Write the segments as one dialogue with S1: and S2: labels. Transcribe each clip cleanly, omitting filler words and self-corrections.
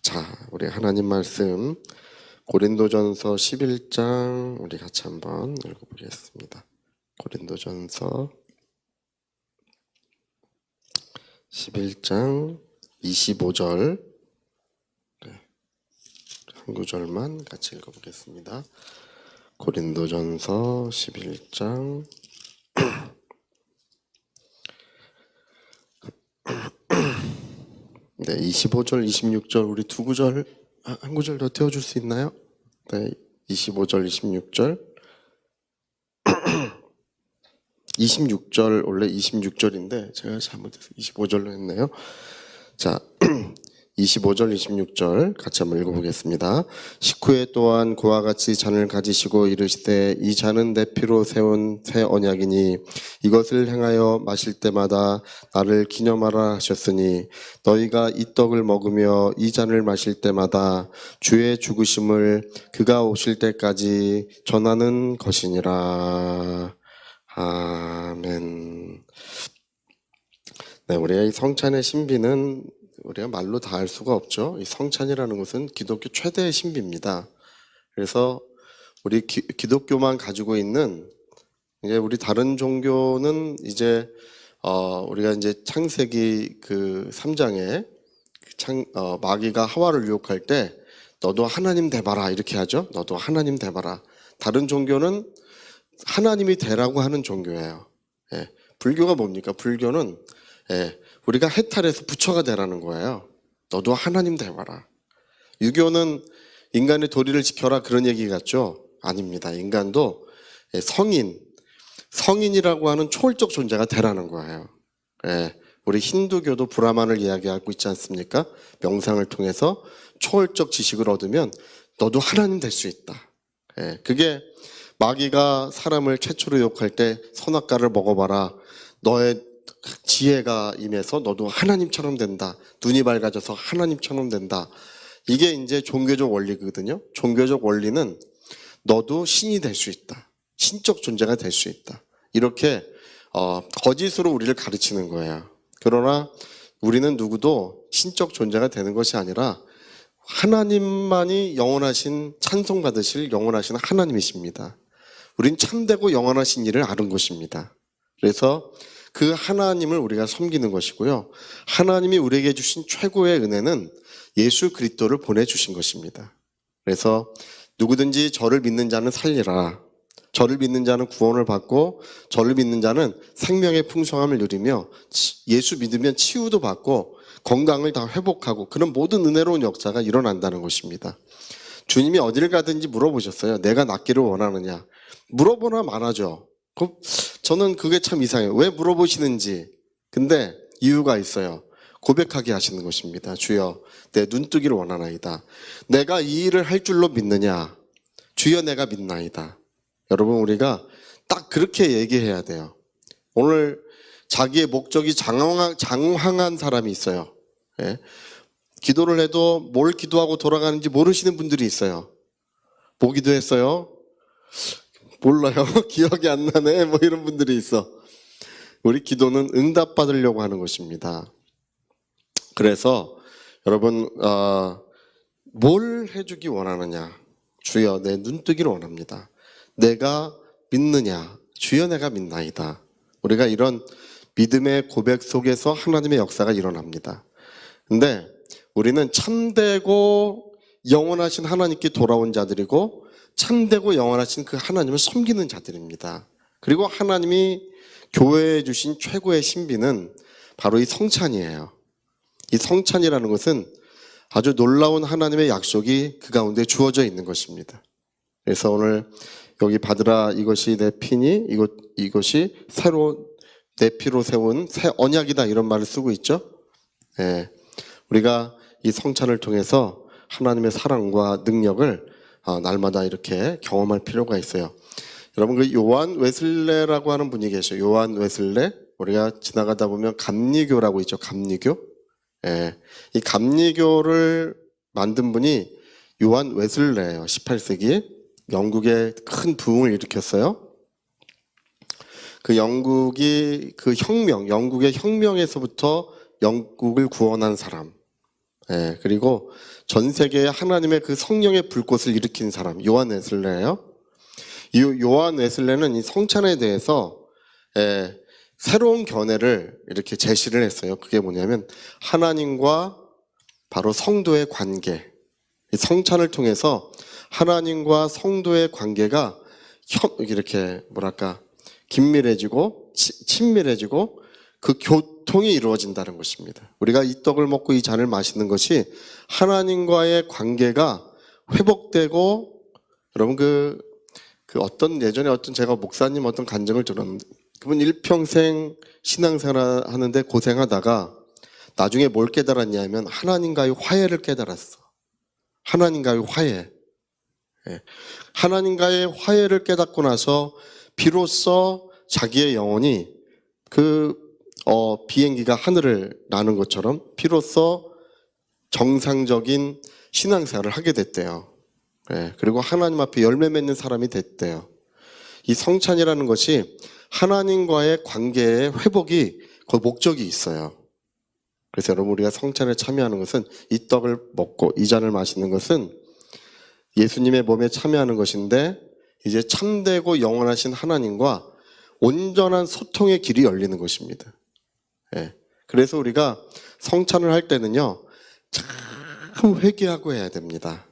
S1: 자, 우리 하나님 말씀 고린도전서 11장 우리 같이 한번 읽어보겠습니다. 고린도전서 11장 25절 한 구절만 같이 읽어보겠습니다. 고린도전서 11장 네, 25절, 26절 우리 두 구절 한 구절 더 떼어줄 수 있나요? 네, 25절, 26절 26절 원래 26절인데 제가 잘못해서 25절로 했네요. 자, 25절, 26절 같이 한번 읽어보겠습니다. 식후에 또한 그와 같이 잔을 가지시고 이르시되 이 잔은 내 피로 세운 새 언약이니 이것을 행하여 마실 때마다 나를 기념하라 하셨으니 너희가 이 떡을 먹으며 이 잔을 마실 때마다 주의 죽으심을 그가 오실 때까지 전하는 것이니라. 아멘. 네, 우리의 이 성찬의 신비는 우리가 말로 다 알 수가 없죠. 이 성찬이라는 것은 기독교 최대의 신비입니다. 그래서 우리 기독교만 가지고 있는 이제 우리 다른 종교는 이제 우리가 이제 창세기 그 3장에 마귀가 하와를 유혹할 때 너도 하나님 돼봐라 이렇게 하죠. 너도 하나님 돼봐라. 다른 종교는 하나님이 되라고 하는 종교예요. 예. 불교가 뭡니까? 불교는 우리가 해탈해서 부처가 되라는 거예요. 너도 하나님 돼봐라. 유교는 인간의 도리를 지켜라 그런 얘기 같죠? 아닙니다. 인간도 성인이라고 하는 초월적 존재가 되라는 거예요. 우리 힌두교도 브라만을 이야기하고 있지 않습니까? 명상을 통해서 초월적 지식을 얻으면 너도 하나님 될 수 있다. 그게 마귀가 사람을 최초로 유혹할 때 선악과를 먹어봐라. 너의 지혜가 임해서 너도 하나님처럼 된다. 눈이 밝아져서 하나님처럼 된다. 이게 이제 종교적 원리거든요. 종교적 원리는 너도 신이 될 수 있다. 신적 존재가 될 수 있다. 이렇게 거짓으로 우리를 가르치는 거예요. 그러나 우리는 누구도 신적 존재가 되는 것이 아니라 하나님만이 영원하신 찬송받으실 영원하신 하나님이십니다. 우린 참되고 영원하신 일을 아는 것입니다. 그래서 그 하나님을 우리가 섬기는 것이고요. 하나님이 우리에게 주신 최고의 은혜는 예수 그리스도를 보내주신 것입니다. 그래서 누구든지 저를 믿는 자는 살리라. 저를 믿는 자는 구원을 받고 저를 믿는 자는 생명의 풍성함을 누리며 예수 믿으면 치유도 받고 건강을 다 회복하고 그런 모든 은혜로운 역사가 일어난다는 것입니다. 주님이 어디를 가든지 물어보셨어요. 내가 낫기를 원하느냐. 물어보나 말하죠. 저는 그게 참 이상해요. 왜 물어보시는지. 근데 이유가 있어요. 고백하게 하시는 것입니다. 주여 내 눈뜨기를 원하나이다. 내가 이 일을 할 줄로 믿느냐. 주여 내가 믿나이다. 여러분 우리가 딱 그렇게 얘기해야 돼요. 오늘 자기의 목적이 장황한 사람이 있어요. 기도를 해도 뭘 기도하고 돌아가는지 모르시는 분들이 있어요. 뭐 기도했어요? 몰라요. 기억이 안 나네. 뭐 이런 분들이 있어. 우리 기도는 응답받으려고 하는 것입니다. 그래서 여러분 뭘 해주기 원하느냐. 주여 내 눈뜨기를 원합니다. 내가 믿느냐. 주여 내가 믿나이다. 우리가 이런 믿음의 고백 속에서 하나님의 역사가 일어납니다. 근데 우리는 참되고 영원하신 하나님께 돌아온 자들이고 참되고 영원하신 그 하나님을 섬기는 자들입니다. 그리고 하나님이 교회에 주신 최고의 신비는 바로 이 성찬이에요. 이 성찬이라는 것은 아주 놀라운 하나님의 약속이 그 가운데 주어져 있는 것입니다. 그래서 오늘 여기 받으라 이것이 내 피니 이것이 새로 내 피로 세운 새 언약이다 이런 말을 쓰고 있죠. 우리가 이 성찬을 통해서 하나님의 사랑과 능력을 날마다 이렇게 경험할 필요가 있어요. 여러분 그 요한 웨슬레라고 하는 분이 계셔요. 요한 웨슬레. 우리가 지나가다 보면 감리교라고 있죠. 감리교. 이 감리교를 만든 분이 요한 웨슬레예요. 18세기 영국에 큰 부흥을 일으켰어요. 그 영국의 혁명에서부터 영국을 구원한 사람. 예, 그리고 전 세계에 하나님의 그 성령의 불꽃을 일으킨 사람 요한 웨슬레예요. 이 요한 웨슬레는 이 성찬에 대해서 새로운 견해를 이렇게 제시를 했어요. 그게 뭐냐면 하나님과 바로 성도의 관계, 이 성찬을 통해서 하나님과 성도의 관계가 이렇게 뭐랄까 긴밀해지고 친밀해지고 그 교통이 이루어진다는 것입니다. 우리가 이 떡을 먹고 이 잔을 마시는 것이 하나님과의 관계가 회복되고, 여러분 그 어떤 예전에 어떤 제가 목사님 어떤 간증을 들었는데 그분 일평생 신앙생활 하는데 고생하다가 나중에 뭘 깨달았냐면 하나님과의 화해를 깨달았어. 하나님과의 화해. 하나님과의 화해를 깨닫고 나서 비로소 자기의 영혼이 비행기가 하늘을 나는 것처럼 비로소 정상적인 신앙생활을 하게 됐대요. 그리고 하나님 앞에 열매 맺는 사람이 됐대요. 이 성찬이라는 것이 하나님과의 관계의 회복이 그 목적이 있어요. 그래서 여러분 우리가 성찬에 참여하는 것은 이 떡을 먹고 이 잔을 마시는 것은 예수님의 몸에 참여하는 것인데 이제 참되고 영원하신 하나님과 온전한 소통의 길이 열리는 것입니다. 그래서 우리가 성찬을 할 때는요 참 회개하고 해야 됩니다.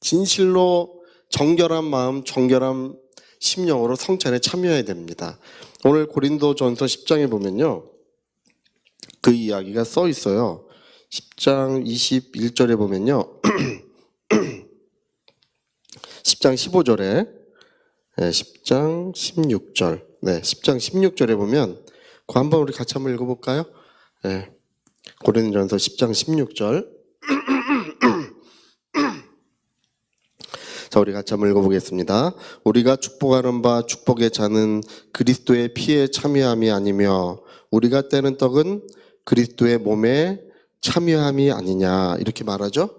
S1: 진실로 정결한 마음, 정결한 심령으로 성찬에 참여해야 됩니다. 오늘 고린도전서 10장에 보면요 그 이야기가 써 있어요. 10장 21절에 보면요 10장 15절에 10장 16절 10장 16절에 보면 그거 한번 우리 같이 한번 읽어볼까요? 고린도전서 10장 16절 자, 우리 같이 한번 읽어보겠습니다. 우리가 축복하는 바 축복의 잔은 그리스도의 피에 참여함이 아니며 우리가 떼는 떡은 그리스도의 몸에 참여함이 아니냐 이렇게 말하죠.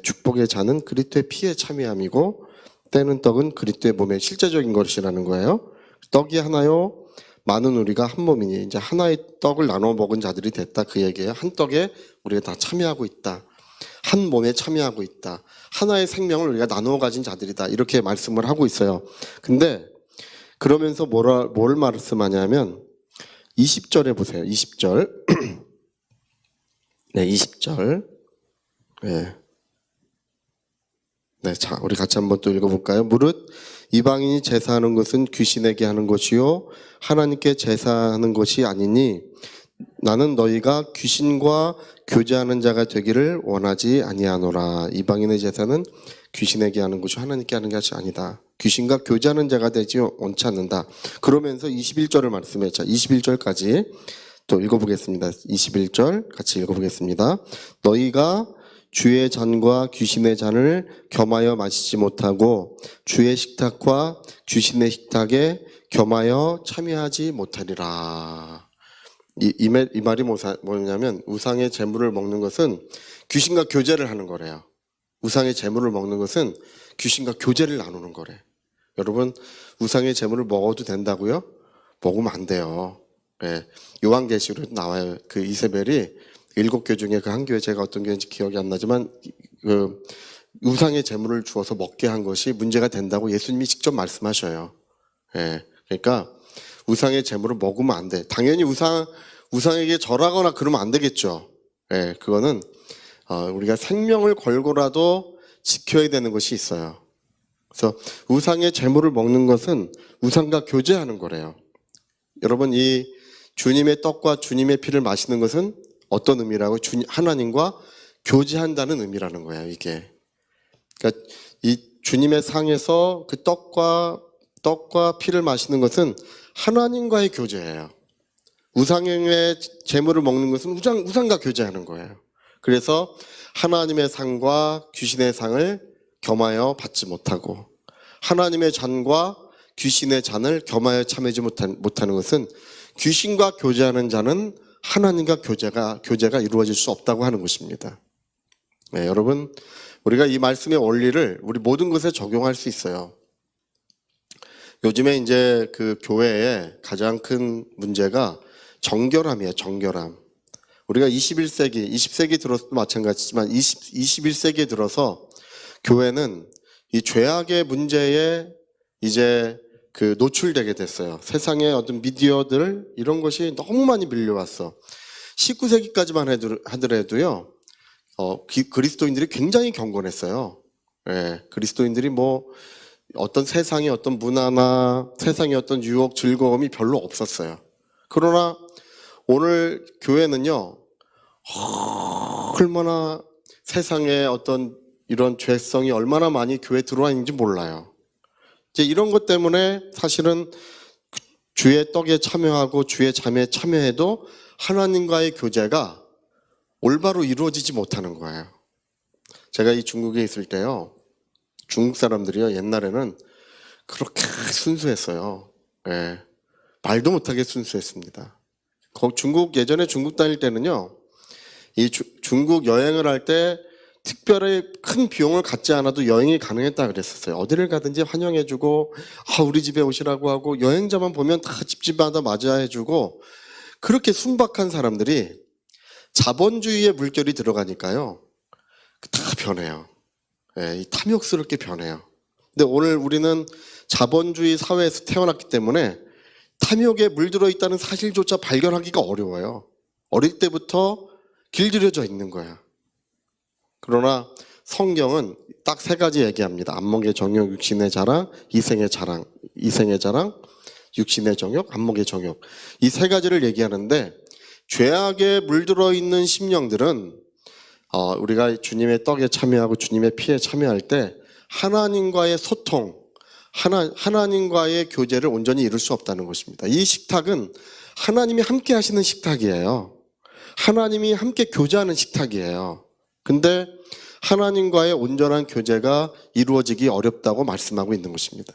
S1: 축복의 잔은 그리스도의 피에 참여함이고 떼는 떡은 그리스도의 몸의 실제적인 것이라는 거예요. 떡이 하나요 많은 우리가 한 몸이니 이제 하나의 떡을 나눠 먹은 자들이 됐다 그 얘기예요. 한 떡에 우리가 다 참여하고 있다. 한 몸에 참여하고 있다. 하나의 생명을 우리가 나누어 가진 자들이다. 이렇게 말씀을 하고 있어요. 근데 그러면서 뭘 말씀하냐면 20절에 보세요. 20절. 20절. 자, 우리 같이 한번 또 읽어볼까요? 무릇 이방인이 제사하는 것은 귀신에게 하는 것이요 하나님께 제사하는 것이 아니니 나는 너희가 귀신과 교제하는 자가 되기를 원하지 아니하노라. 이방인의 제사는 귀신에게 하는 것이 하나님께 하는 것이 아니다. 귀신과 교제하는 자가 되지 원치 않는다. 그러면서 21절을 말씀해. 자, 21절까지 또 읽어보겠습니다. 21절 같이 읽어보겠습니다. 너희가 주의 잔과 귀신의 잔을 겸하여 마시지 못하고 주의 식탁과 귀신의 식탁에 겸하여 참여하지 못하리라. 이 말이 뭐냐면 우상의 제물을 먹는 것은 귀신과 교제를 하는 거래요. 우상의 제물을 먹는 것은 귀신과 교제를 나누는 거래. 여러분 우상의 제물을 먹어도 된다고요? 먹으면 안 돼요. 요한계시록에 나와요. 그 이세벨이 7교 중에 그 한 교회 제가 어떤 교회인지 기억이 안 나지만 그 우상의 제물을 주어서 먹게 한 것이 문제가 된다고 예수님이 직접 말씀하셔요. 그러니까 우상의 제물을 먹으면 안 돼. 당연히 우상에게 절하거나 그러면 안 되겠죠. 그거는 우리가 생명을 걸고라도 지켜야 되는 것이 있어요. 그래서 우상의 제물을 먹는 것은 우상과 교제하는 거래요. 여러분 이 주님의 떡과 주님의 피를 마시는 것은 어떤 의미라고? 하나님과 교제한다는 의미라는 거예요. 이게. 그러니까 이 주님의 상에서 그 떡과 피를 마시는 것은 하나님과의 교제예요. 우상의 제물을 먹는 것은 우상과 교제하는 거예요. 그래서 하나님의 상과 귀신의 상을 겸하여 받지 못하고 하나님의 잔과 귀신의 잔을 겸하여 참여하지 못하는 것은 귀신과 교제하는 자는 하나님과 교제가 이루어질 수 없다고 하는 것입니다. 여러분 우리가 이 말씀의 원리를 우리 모든 것에 적용할 수 있어요. 요즘에 이제 그 교회의 가장 큰 문제가 정결함이에요. 정결함. 우리가 21세기, 20세기 들어서도 마찬가지지만 21세기에 들어서 교회는 이 죄악의 문제에 이제 그 노출되게 됐어요. 세상의 어떤 미디어들 이런 것이 너무 많이 밀려왔어. 19세기까지만 하더라도요. 그리스도인들이 굉장히 경건했어요. 예, 그리스도인들이 뭐 어떤 세상의 어떤 문화나 세상의 어떤 유혹, 즐거움이 별로 없었어요. 그러나 오늘 교회는요, 얼마나 세상의 어떤 이런 죄성이 얼마나 많이 교회에 들어와 있는지 몰라요. 이제 이런 것 때문에 사실은 주의 떡에 참여하고 주의 잠에 참여해도 하나님과의 교제가 올바로 이루어지지 못하는 거예요. 제가 이 중국에 있을 때요, 중국 사람들이요, 옛날에는 그렇게 순수했어요. 예, 말도 못하게 순수했습니다. 예전에 중국 다닐 때는요, 이 중국 여행을 할 때 특별히 큰 비용을 갖지 않아도 여행이 가능했다 그랬었어요. 어디를 가든지 환영해주고, 우리 집에 오시라고 하고, 여행자만 보면 다 집집마다 맞이해주고, 그렇게 순박한 사람들이 자본주의의 물결이 들어가니까요, 다 변해요. 예, 이 탐욕스럽게 변해요. 근데 오늘 우리는 자본주의 사회에서 태어났기 때문에 탐욕에 물들어 있다는 사실조차 발견하기가 어려워요. 어릴 때부터 길들여져 있는 거야. 그러나 성경은 딱 세 가지 얘기합니다. 안목의 정욕, 육신의 자랑, 이생의 자랑, 육신의 정욕, 안목의 정욕. 이 세 가지를 얘기하는데 죄악에 물들어 있는 심령들은 우리가 주님의 떡에 참여하고 주님의 피에 참여할 때 하나님과의 소통, 하나님과의 교제를 온전히 이룰 수 없다는 것입니다. 이 식탁은 하나님이 함께 하시는 식탁이에요. 하나님이 함께 교제하는 식탁이에요. 근데 하나님과의 온전한 교제가 이루어지기 어렵다고 말씀하고 있는 것입니다.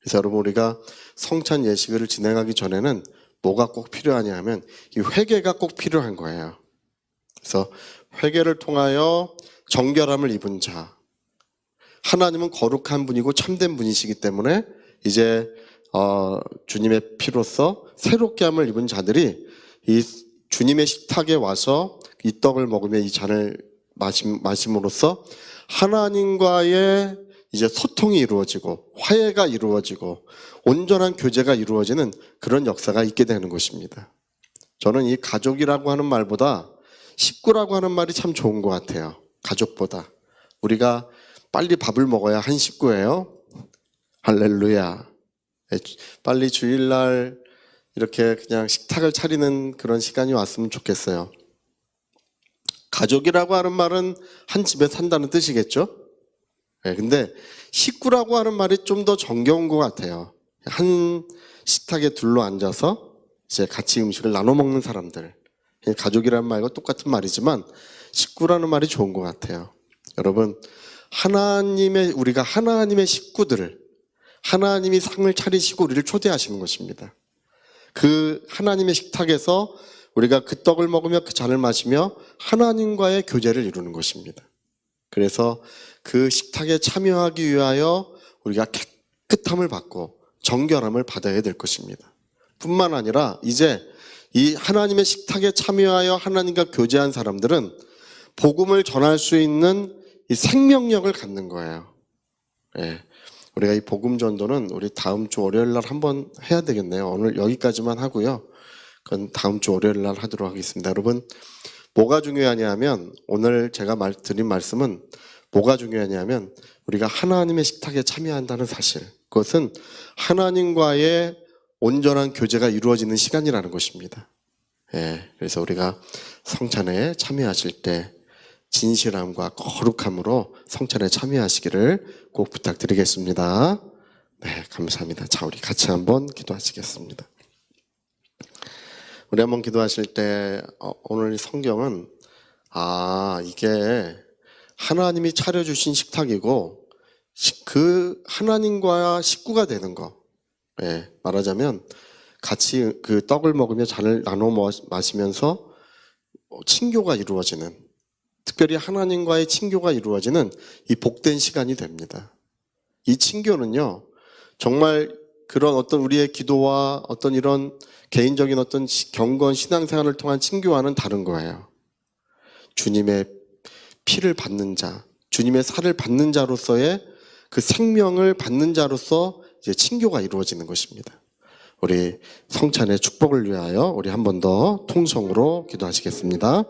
S1: 그래서 여러분, 우리가 성찬 예식을 진행하기 전에는 뭐가 꼭 필요하냐 하면 이 회개가 꼭 필요한 거예요. 그래서 회개를 통하여 정결함을 입은 자, 하나님은 거룩한 분이고 참된 분이시기 때문에 이제 주님의 피로써 새롭게 함을 입은 자들이 이 주님의 식탁에 와서 이 떡을 먹으며 이 잔을 마심으로써 하나님과의 이제 소통이 이루어지고 화해가 이루어지고 온전한 교제가 이루어지는 그런 역사가 있게 되는 것입니다. 저는 이 가족이라고 하는 말보다 식구라고 하는 말이 참 좋은 것 같아요. 가족보다. 우리가 빨리 밥을 먹어야 한 식구예요. 할렐루야. 빨리 주일날 이렇게 그냥 식탁을 차리는 그런 시간이 왔으면 좋겠어요. 가족이라고 하는 말은 한 집에 산다는 뜻이겠죠? 근데 식구라고 하는 말이 좀 더 정겨운 것 같아요. 한 식탁에 둘러앉아서 이제 같이 음식을 나눠 먹는 사람들. 가족이라는 말과 똑같은 말이지만 식구라는 말이 좋은 것 같아요. 여러분, 우리가 하나님의 식구들을, 하나님이 상을 차리시고 우리를 초대하시는 것입니다. 그 하나님의 식탁에서 우리가 그 떡을 먹으며 그 잔을 마시며 하나님과의 교제를 이루는 것입니다. 그래서 그 식탁에 참여하기 위하여 우리가 깨끗함을 받고 정결함을 받아야 될 것입니다. 뿐만 아니라 이제 이 하나님의 식탁에 참여하여 하나님과 교제한 사람들은 복음을 전할 수 있는 이 생명력을 갖는 거예요. 우리가 이 복음 전도는 우리 다음 주 월요일 날 한번 해야 되겠네요. 오늘 여기까지만 하고요. 그건 다음 주 월요일 날 하도록 하겠습니다. 여러분, 뭐가 중요하냐면 오늘 제가 드린 말씀은 뭐가 중요하냐면 우리가 하나님의 식탁에 참여한다는 사실, 그것은 하나님과의 온전한 교제가 이루어지는 시간이라는 것입니다. 그래서 우리가 성찬에 참여하실 때 진실함과 거룩함으로 성찬에 참여하시기를 꼭 부탁드리겠습니다. 네, 감사합니다. 자, 우리 같이 한번 기도하시겠습니다. 우리 한번 기도하실 때 오늘 이 성경은 이게 하나님이 차려주신 식탁이고 그 하나님과 식구가 되는 거, 말하자면 같이 그 떡을 먹으며 잔을 나눠 마시면서 친교가 이루어지는, 특별히 하나님과의 친교가 이루어지는 이 복된 시간이 됩니다. 이 친교는요, 정말 그런 어떤 우리의 기도와 어떤 이런 개인적인 어떤 경건 신앙생활을 통한 친교와는 다른 거예요. 주님의 피를 받는 자, 주님의 살을 받는 자로서의 그 생명을 받는 자로서 이제 친교가 이루어지는 것입니다. 우리 성찬의 축복을 위하여 우리 한 번 더 통성으로 기도하시겠습니다.